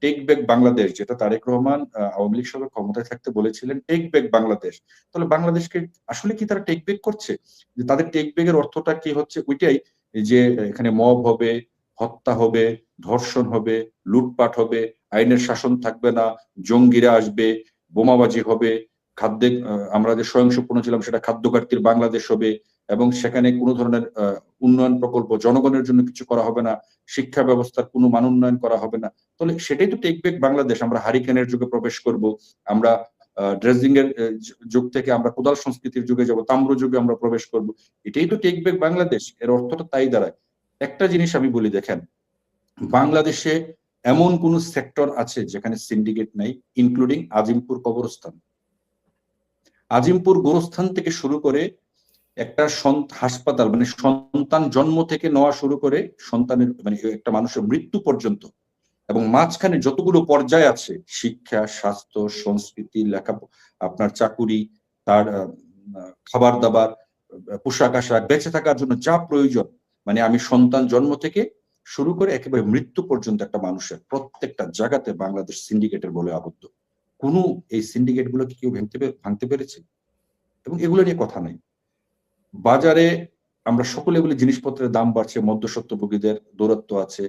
Take back Bangladesh, যেটা তারেক রহমান আওয়ামী লীগ সরকার ক্ষমতায় থাকতে বলেছিলেন টেক ব্যাক বাংলাদেশ, তাহলে বাংলাদেশকে আসলে কি তারা টেক ব্যাক করছে? যে তাদের টেক ব্যাকের অর্থটা কি হচ্ছে? ওইটাই যে এখানে মব হবে, হত্যা হবে, ধর্ষণ হবে, লুটপাট হবে, আইনের শাসন থাকবে না, জঙ্গিরা আসবে, বোমাবাজি হবে, খাদ্যে আমরা যে সহিংসপূর্ণ ছিলাম সেটা খাদ্য ঘাটতির বাংলাদেশ হবে, এবং সেখানে কোনো ধরনের উন্নয়ন প্রকল্প জনগণের জন্য কিছু করা হবে না, শিক্ষা ব্যবস্থার কোনো মান উন্নয়ন করা হবে না। তাহলে সেটাই তো টেক ব্যাক বাংলাদেশ। আমরা হারিকেনের যুগে প্রবেশ করব, আমরা ড্রেসিং এর যুগ থেকে আমরা কোদাল সংস্কৃতির যুগে যাব, তাম্র যুগে আমরা প্রবেশ করব। এটাই তো টেক ব্যাক বাংলাদেশ। এর অর্থটা তাই দাঁড়ায়। একটা জিনিস আমি বলি, দেখেন, বাংলাদেশে এমন কোন সেক্টর আছে যেখানে সিন্ডিকেট নাই, ইনক্লুডিং আজিমপুর কবরস্থান। আজিমপুর গোরস্থান থেকে শুরু করে একটা হাসপাতাল, মানে সন্তান জন্ম থেকে নেওয়া শুরু করে সন্তানের মানে একটা মানুষের মৃত্যু পর্যন্ত, এবং মাঝখানে যতগুলো পর্যায় আছে, শিক্ষা, স্বাস্থ্য, সংস্কৃতি, লেখাপড়া, আপনার চাকুরি, তার খাবার দাবার, পোশাক আশাক, বেঁচে থাকার জন্য যা প্রয়োজন, মানে আমি সন্তান জন্ম থেকে শুরু করে একেবারে মৃত্যু পর্যন্ত একটা মানুষের প্রত্যেকটা জায়গাতে বাংলাদেশ সিন্ডিকেটের বলে আবদ্ধ। কোনো এই সিন্ডিকেট গুলো কি কেউ ভাঙতে পেরেছে? এবং এগুলো নিয়ে কথা নাই। বাজারে আমরা সকলে বলি জিনিসপত্রের দাম বাড়ছে, মধ্যস্বত্বভোগীদের দৌরাত্ম্য আছে,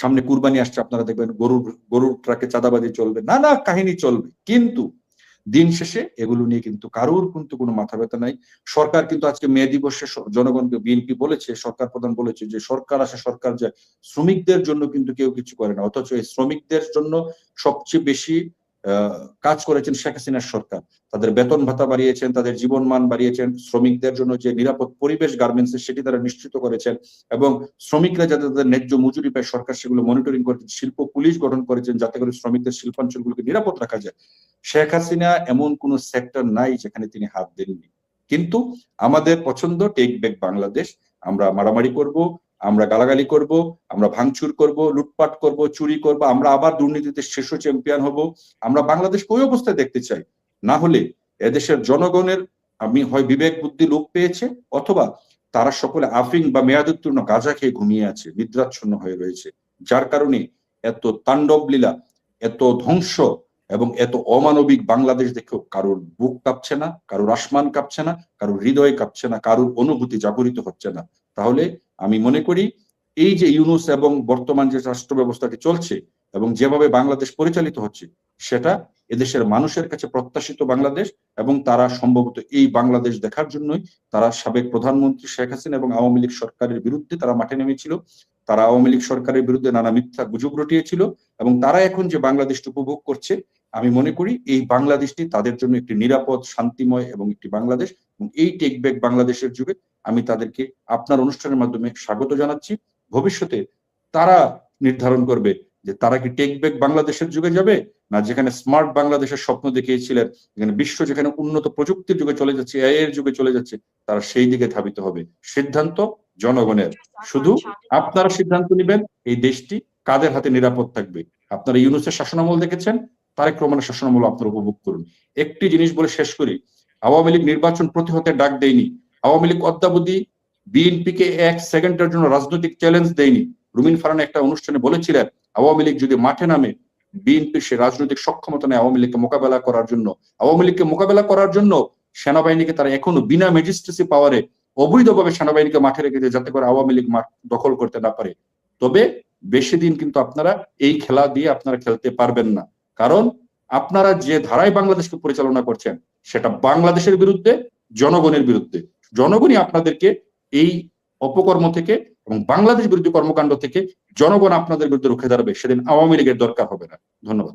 সামনে কুরবানি আসছে, আপনারা দেখবেন গরুর ট্রাকে চাঁদাবাজি চলবে, নানা কাহিনী চলবে, কিন্তু দিন শেষে এগুলো নিয়ে কিন্তু কারোর কিন্তু কোনো মাথা ব্যথা নাই। সরকার কিন্তু আজকে মে দিবসে জনগণকে, বিএনপি বলেছে, সরকার প্রধান বলেছে যে সরকার আসে সরকার যায়, শ্রমিকদের জন্য কিন্তু কেউ কিছু করে না। অথচ এই শ্রমিকদের জন্য সবচেয়ে বেশি কাজ করেছেন শেখ হাসিনার সরকার। তাদের বেতন ভাতা বাড়িয়েছেন, তাদের জীবন মান বাড়িয়েছেন, শ্রমিকদের জন্য যে নিরাপদ পরিবেশ গার্মেন্টসের সেটি তারা নিশ্চিত করেছেন, এবং শ্রমিকরা যাতে তাদের ন্যায্য মজুরি পায় সরকার সেগুলো মনিটরিং করেছেন, শিল্প পুলিশ গঠন করেছেন যাতে করে শ্রমিকদের শিল্পাঞ্চলগুলোকে নিরাপদ রাখা যায়। শেখ হাসিনা এমন কোন সেক্টর নাই যেখানে তিনি হাত দেননি। কিন্তু আমাদের পছন্দ টেক ব্যাক বাংলাদেশ। আমরা মারামারি করব, আমরা গালাগালি করব, আমরা ভাঙচুর করব, লুটপাট করব, চুরি করব, আমরা আবার দুর্নীতিতে শীর্ষ চ্যাম্পিয়ন হব। আমরা বাংলাদেশ ওই অবস্থায় দেখতে চাই। না হলে এদেশের জনগণের আমি হয় বিবেক বুদ্ধি লোপ পেয়েছে, অথবা তারা সকলে আফিং বা মেয়াদোত্তীর্ণ গাঁজা খেয়ে ঘুমিয়ে আছে, নিদ্রাচ্ছন্ন হয়ে রয়েছে, যার কারণে এত তাণ্ডব লীলা, এত ধ্বংস এবং এত অমানবিক বাংলাদেশ দেখেও কারোর বুক কাঁপছে না, কারোর আসমান কাঁপছে না, কারোর হৃদয় কাঁপছে না, কারোর অনুভূতি জাগরিত হচ্ছে না। তাহলে আমি মনে করি এই যে ইউনূস এবং বর্তমান যে রাষ্ট্র ব্যবস্থাটি চলছে এবং যেভাবে বাংলাদেশ পরিচালিত হচ্ছে, সেটা এদেশের মানুষের কাছে প্রত্যাশিত বাংলাদেশ, এবং তারা সম্ভবত এই বাংলাদেশ দেখার জন্যই তারা সাবেক প্রধানমন্ত্রী শেখ হাসিনা এবং আওয়ামী লীগ সরকারের বিরুদ্ধে তারা মাঠে নেমেছিল। তারা আওয়ামী লীগ সরকারের বিরুদ্ধে নানা মিথ্যা গুজব রটিয়েছিল, এবং তারা এখন যে বাংলাদেশটি উপভোগ করছে, আমি মনে করি এই বাংলাদেশটি তাদের জন্য একটি নিরাপদ, শান্তিময় এবং একটি বাংলাদেশ। এবং এই টেক ব্যাক বাংলাদেশের যুগে আমি তাদেরকে আপনার অনুষ্ঠানের মাধ্যমে স্বাগত জানাচ্ছি। ভবিষ্যতে তারা নির্ধারণ করবে যে তারা কি টেক ব্যাক বাংলাদেশের যুগে যাবে, না যেখানে স্মার্ট বাংলাদেশের স্বপ্ন দেখিয়েছিলেন, যেখানে বিশ্ব যেখানে উন্নত প্রযুক্তির যুগে চলে যাচ্ছে, এআই এর যুগে চলে যাচ্ছে, তারা সেই দিকে ধাবিত হবে। সিদ্ধান্ত জনগণের। শুধু আপনারা সিদ্ধান্ত নেবেন এই দেশটি কাদের হাতে নিরাপদ থাকবে। আপনারা ইউনূসের শাসনামল দেখেছেন, তারেক রহমানের শাসনামল আপনারা উপভোগ করুন। একটি জিনিস বলে শেষ করি, আওয়ামী লীগ নির্বাচন প্রতিহতে ডাক দেয়নি, আওয়ামী লীগ অদ্যাবধি বিএনপিকে এক সেকেন্ডের জন্য রাজনৈতিক চ্যালেঞ্জ দেয়নি। রুমিন ফারহান একটা অনুষ্ঠানে বলেছিলেন, আওয়ামী লীগ যদি মাঠে নামে, বিএনপির সে রাজনৈতিক সক্ষমতা নেই আওয়ামী লীগকে মোকাবেলা করার জন্য। আওয়ামী লীগকে মোকাবেলা করার জন্য সেনাবাহিনীকে তারা এখনো বিনা ম্যাজিস্ট্রেসি পাওয়ারে অবৈধভাবে সেনাবাহিনীকে মাঠে রেখেছে, যাতে করে আওয়ামী লীগ মাঠ দখল করতে না পারে। তবে বেশি দিন কিন্তু আপনারা এই খেলা দিয়ে আপনারা খেলতে পারবেন না, কারণ আপনারা যে ধারায় বাংলাদেশকে পরিচালনা করছেন সেটা বাংলাদেশের বিরুদ্ধে, জনগণের বিরুদ্ধে। জনগণই আপনাদেরকে এই অপকর্ম থেকে এবং বাংলাদেশ বিরোধী কর্মকাণ্ড থেকে জনগণ আপনাদের বিরুদ্ধে রুখে দাঁড়াবে, সেদিন আওয়ামী লীগের দরকার হবে না। ধন্যবাদ।